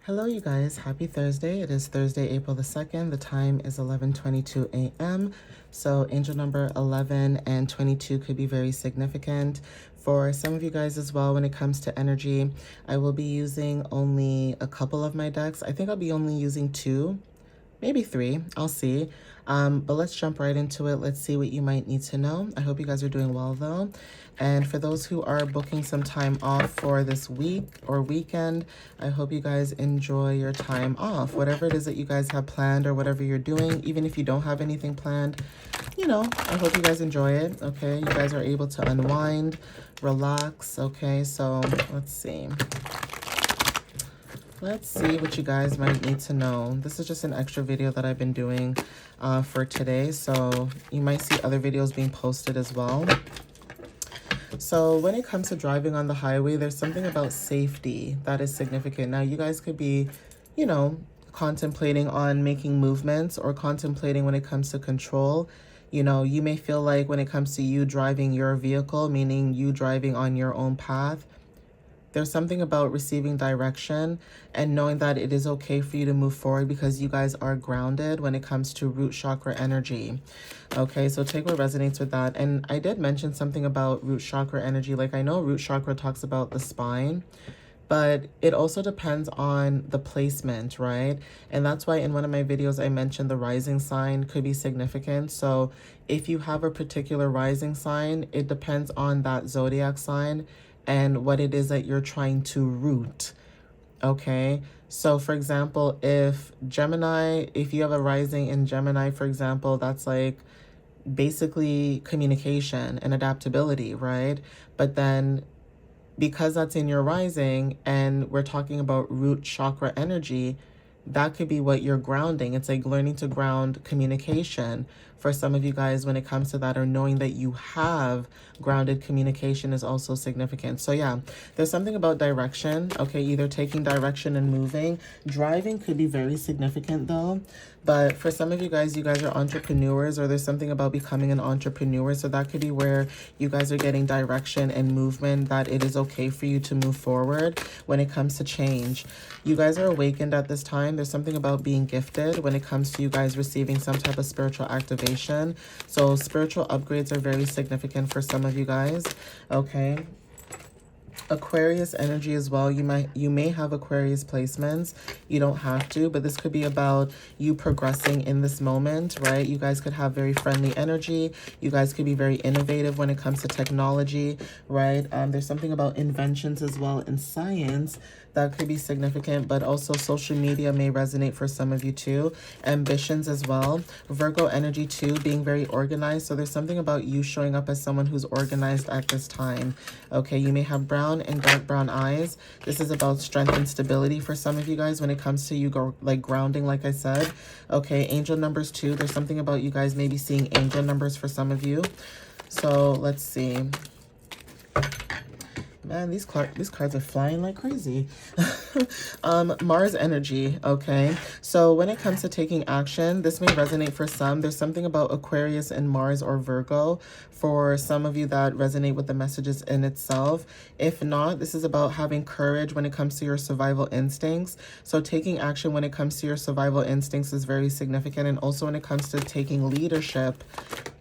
Hello, you guys. Happy Thursday. It is Thursday, April the 2nd. The time is 11:22 a.m. So angel number 11 and 22 could be very significant for some of you guys as well. When it comes to energy, I will be using only a couple of my decks. I think I'll be only using two, maybe three. I'll see. But let's jump right into it. Let's see what you might need to know. I hope you guys are doing well, though. And for those who are booking some time off for this week or weekend, I hope you guys enjoy your time off. Whatever it is that you guys have planned or whatever you're doing, even if you don't have anything planned, I hope you guys enjoy it, okay? You guys are able to unwind, relax, okay? So let's see. Let's see what you guys might need to know. This is just an extra video that I've been doing for today, so you might see other videos being posted as well. So when it comes to driving on the highway, there's something about safety that is significant. Now, you guys could be, contemplating on making movements or contemplating when it comes to control. You may feel like when it comes to you driving your vehicle, meaning you driving on your own path, there's something about receiving direction and knowing that it is okay for you to move forward because you guys are grounded when it comes to root chakra energy. Okay, so take what resonates with that. And I did mention something about root chakra energy. Like, I know root chakra talks about the spine, but it also depends on the placement, right? And that's why in one of my videos, I mentioned the rising sign could be significant. So if you have a particular rising sign, it depends on that zodiac sign and what it is that you're trying to root, okay? So for example, if you have a rising in Gemini, for example, that's like basically communication and adaptability, right? But then because that's in your rising and we're talking about root chakra energy, that could be what you're grounding. It's like learning to ground communication for some of you guys when it comes to that, or knowing that you have grounded communication is also significant. So yeah, there's something about direction, okay? Either taking direction and moving. Driving could be very significant though. But for some of you guys are entrepreneurs, or there's something about becoming an entrepreneur. So that could be where you guys are getting direction and movement, that it is okay for you to move forward when it comes to change. You guys are awakened at this time. There's something about being gifted when it comes to you guys receiving some type of spiritual activation. So spiritual upgrades are very significant for some of you guys, okay? Aquarius energy as well. You may have Aquarius placements. You don't have to, but this could be about you progressing in this moment, right? You guys could have very friendly energy. You guys could be very innovative when it comes to technology, right? There's something about inventions as well in science that could be significant, but also social media may resonate for some of you too. Ambitions as well. Virgo energy too, being very organized. So there's something about you showing up as someone who's organized at this time. Okay, you may have brown and dark brown eyes. This is about strength and stability for some of you guys when it comes to you grounding, like I said. Okay, angel numbers too. There's something about you guys maybe seeing angel numbers for some of you. So let's see. Man, these cards are flying like crazy. Mars energy, okay? So when it comes to taking action, this may resonate for some. There's something about Aquarius and Mars or Virgo for some of you that resonate with the messages in itself. If not, this is about having courage when it comes to your survival instincts. So taking action when it comes to your survival instincts is very significant. And also when it comes to taking leadership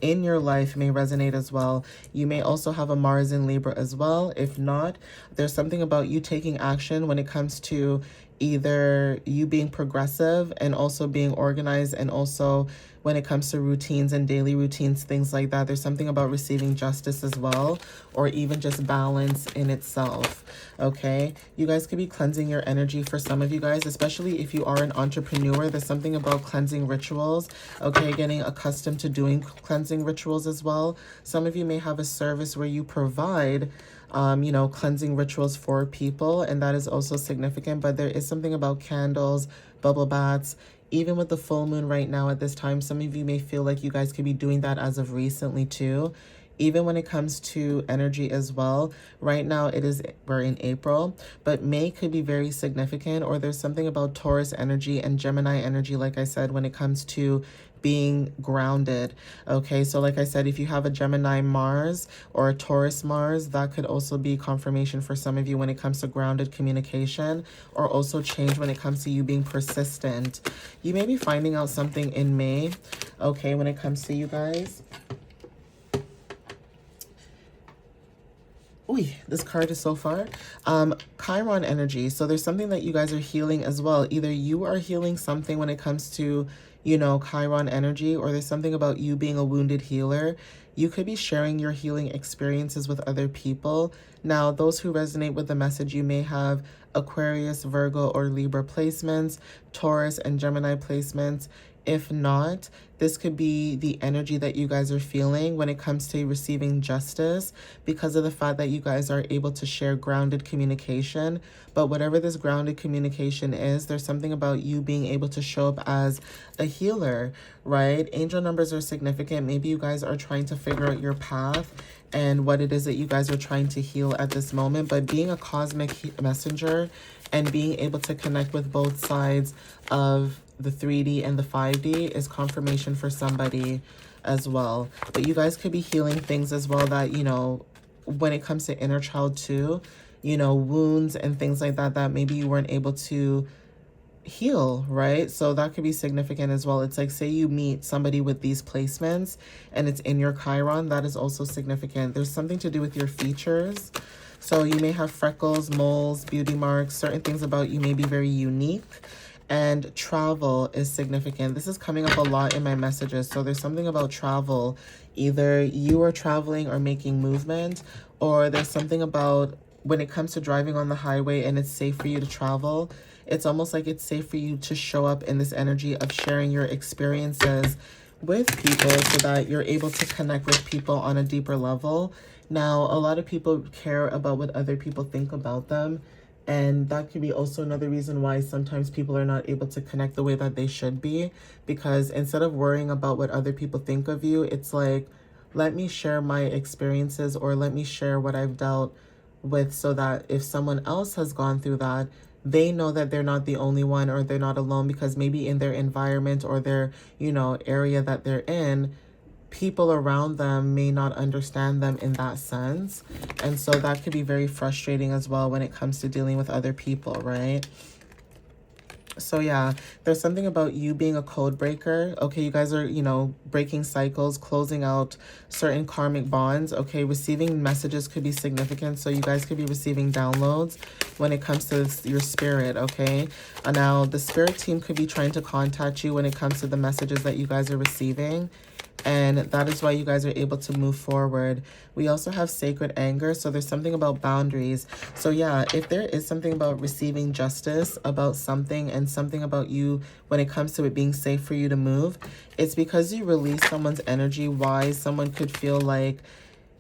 in your life may resonate as well. You may also have a Mars in Libra as well. If not, there's something about you taking action when it comes to either you being progressive and also being organized, and also when it comes to routines and daily routines, things like that. There's something about receiving justice as well, or even just balance in itself, okay? You guys could be cleansing your energy for some of you guys, especially if you are an entrepreneur. There's something about cleansing rituals, okay? Getting accustomed to doing cleansing rituals as well. Some of you may have a service where you provide cleansing rituals for people, and that is also significant. But there is something about candles, bubble baths. Even with the full moon right now at this time, some of you may feel like you guys could be doing that as of recently too. even when it comes to energy as well. Right now we're in April, but May could be very significant, or there's something about Taurus energy and Gemini energy, like I said, when it comes to being grounded. Okay, so like I said, if you have a Gemini Mars or a Taurus Mars, that could also be confirmation for some of you when it comes to grounded communication, or also change when it comes to you being persistent. You may be finding out something in May, okay, when it comes to you guys. Ooh, this card is so far. Chiron energy. So there's something that you guys are healing as well. Either you are healing something when it comes to, you know, Chiron energy, or there's something about you being a wounded healer. You could be sharing your healing experiences with other people. Now, those who resonate with the message, you may have Aquarius, Virgo, or Libra placements, Taurus and Gemini placements. If not, this could be the energy that you guys are feeling when it comes to receiving justice, because of the fact that you guys are able to share grounded communication. But whatever this grounded communication is, there's something about you being able to show up as a healer, right? Angel numbers are significant. Maybe you guys are trying to figure out your path and what it is that you guys are trying to heal at this moment. But being a cosmic messenger and being able to connect with both sides of the 3D and the 5D is confirmation for somebody as well. But you guys could be healing things as well that, you know, when it comes to inner child too, you know, wounds and things like that, that maybe you weren't able to heal, right? So that could be significant as well. It's like, say you meet somebody with these placements and it's in your Chiron, that is also significant. There's something to do with your features. So you may have freckles, moles, beauty marks, certain things about you may be very unique. And travel is significant. This is coming up a lot in my messages. So there's something about travel. Either you are traveling or making movement, or there's something about when it comes to driving on the highway and it's safe for you to travel. It's almost like it's safe for you to show up in this energy of sharing your experiences with people so that you're able to connect with people on a deeper level. Now, a lot of people care about what other people think about them. And that could be also another reason why sometimes people are not able to connect the way that they should be. Because instead of worrying about what other people think of you, it's like, let me share my experiences, or let me share what I've dealt with, so that if someone else has gone through that, they know that they're not the only one, or they're not alone, because maybe in their environment or their, you know, area that they're in, people around them may not understand them in that sense. And so that could be very frustrating as well when it comes to dealing with other people, right? So yeah, there's something about you being a code breaker. Okay, you guys are, you know, breaking cycles, closing out certain karmic bonds. Okay, receiving messages could be significant. So you guys could be receiving downloads when it comes to your spirit, okay? Now, the spirit team could be trying to contact you when it comes to the messages that you guys are receiving. And that is why you guys are able to move forward. We also have sacred anger. So there's something about boundaries. So yeah, if there is something about receiving justice about something, and something about you when it comes to it being safe for you to move, it's because you release someone's energy. Why someone could feel like,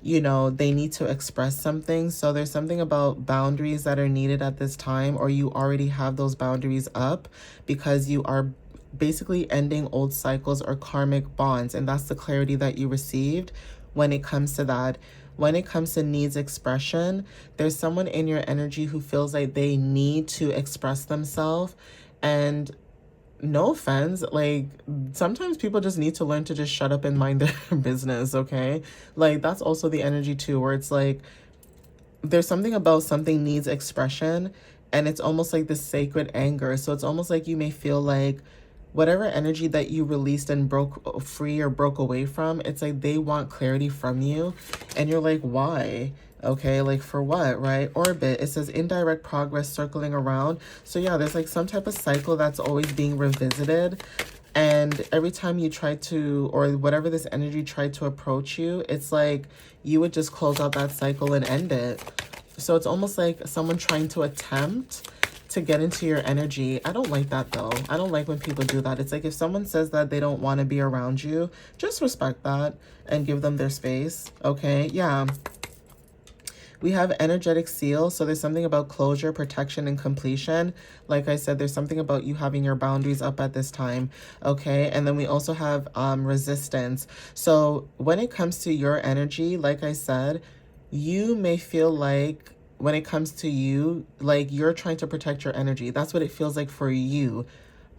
you know, they need to express something. So there's something about boundaries that are needed at this time, or you already have those boundaries up because you are basically ending old cycles or karmic bonds. And that's the clarity that you received when it comes to that. When it comes to needs expression, there's someone in your energy who feels like they need to express themselves. And no offense, like, sometimes people just need to learn to just shut up and mind their business, okay? Like, that's also the energy too, where it's like, there's something about something needs expression, and it's almost like this sacred anger. So it's almost like you may feel like whatever energy that you released and broke free or broke away from, it's like they want clarity from you. And you're like, why? Okay, like for what, right? Orbit, it says indirect progress circling around. So yeah, there's like some type of cycle that's always being revisited. And every time you try to, or whatever this energy tried to approach you, it's like you would just close out that cycle and end it. So it's almost like someone trying to attempt to get into your energy. I don't like that though. I don't like when people do that. It's like if someone says that they don't want to be around you, just respect that and give them their space, okay? Yeah. We have energetic seal. So there's something about closure, protection, and completion. Like I said, there's something about you having your boundaries up at this time. Okay. And then we also have resistance. So when it comes to your energy, like I said, you may feel like when it comes to you, like you're trying to protect your energy. That's what it feels like for you.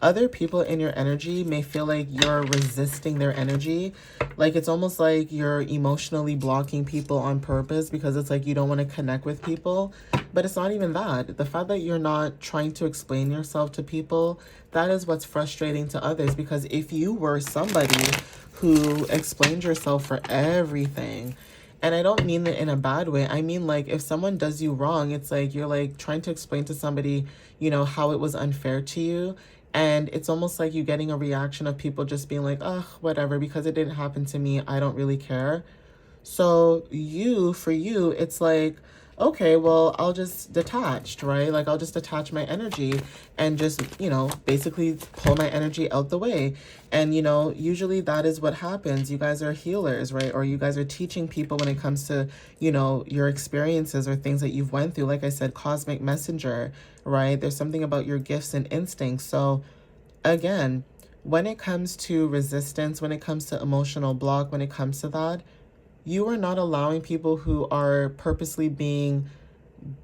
Other people in your energy may feel like you're resisting their energy. Like it's almost like you're emotionally blocking people on purpose because it's like you don't want to connect with people. But it's not even that. The fact that you're not trying to explain yourself to people, that is what's frustrating to others. Because if you were somebody who explained yourself for everything, and I don't mean it in a bad way. I mean, like, if someone does you wrong, it's like you're like trying to explain to somebody, you know, how it was unfair to you. And it's almost like you getting a reaction of people just being like, oh, whatever, because it didn't happen to me. I don't really care. So for you, it's like, okay, well, I'll just detached, right? Like I'll just detach my energy and just, you know, basically pull my energy out the way. And, you know, usually that is what happens. You guys are healers, right? Or you guys are teaching people when it comes to, you know, your experiences or things that you've went through. Like I said, cosmic messenger, right? There's something about your gifts and instincts. So again, when it comes to resistance, when it comes to emotional block, when it comes to that, you are not allowing people who are purposely being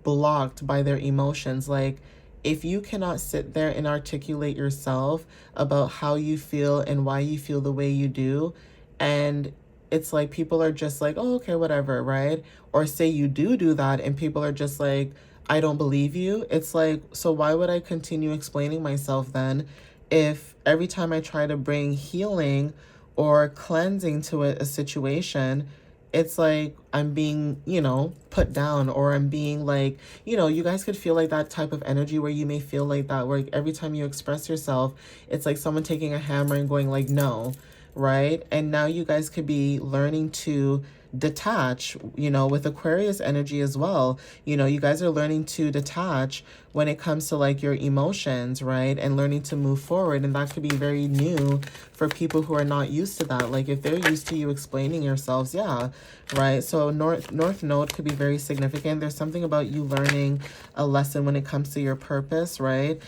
blocked by their emotions. Like, if you cannot sit there and articulate yourself about how you feel and why you feel the way you do, and it's like people are just like, oh, okay, whatever, right? Or say you do that and people are just like, I don't believe you. It's like, so why would I continue explaining myself then if every time I try to bring healing or cleansing to a situation, it's like I'm being, you know, put down, or I'm being like, you know, you guys could feel like that type of energy where you may feel like that, where every time you express yourself, it's like someone taking a hammer and going like, no, right? And now you guys could be learning to detach, you know, with Aquarius energy as well. You know, you guys are learning to detach when it comes to like your emotions, right? And learning to move forward. And that could be very new for people who are not used to that. Like if they're used to you explaining yourselves, yeah, right? So North Node could be very significant. There's something about you learning a lesson when it comes to your purpose, right?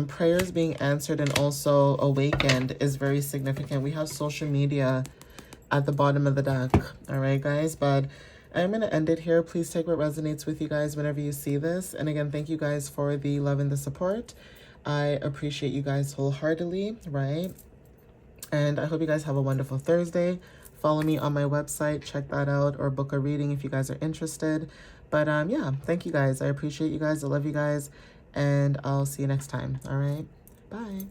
Prayers being answered and also awakened is very significant. We have social media at the bottom of the deck. All right, guys, but I'm going to end it here. Please take what resonates with you guys whenever you see this. And again, thank you guys for the love and the support. I appreciate you guys wholeheartedly, right? And I hope you guys have a wonderful Thursday. Follow me on my website. Check that out, or book a reading if you guys are interested. But yeah, thank you guys. I appreciate you guys. I love you guys. And I'll see you next time. All right. Bye.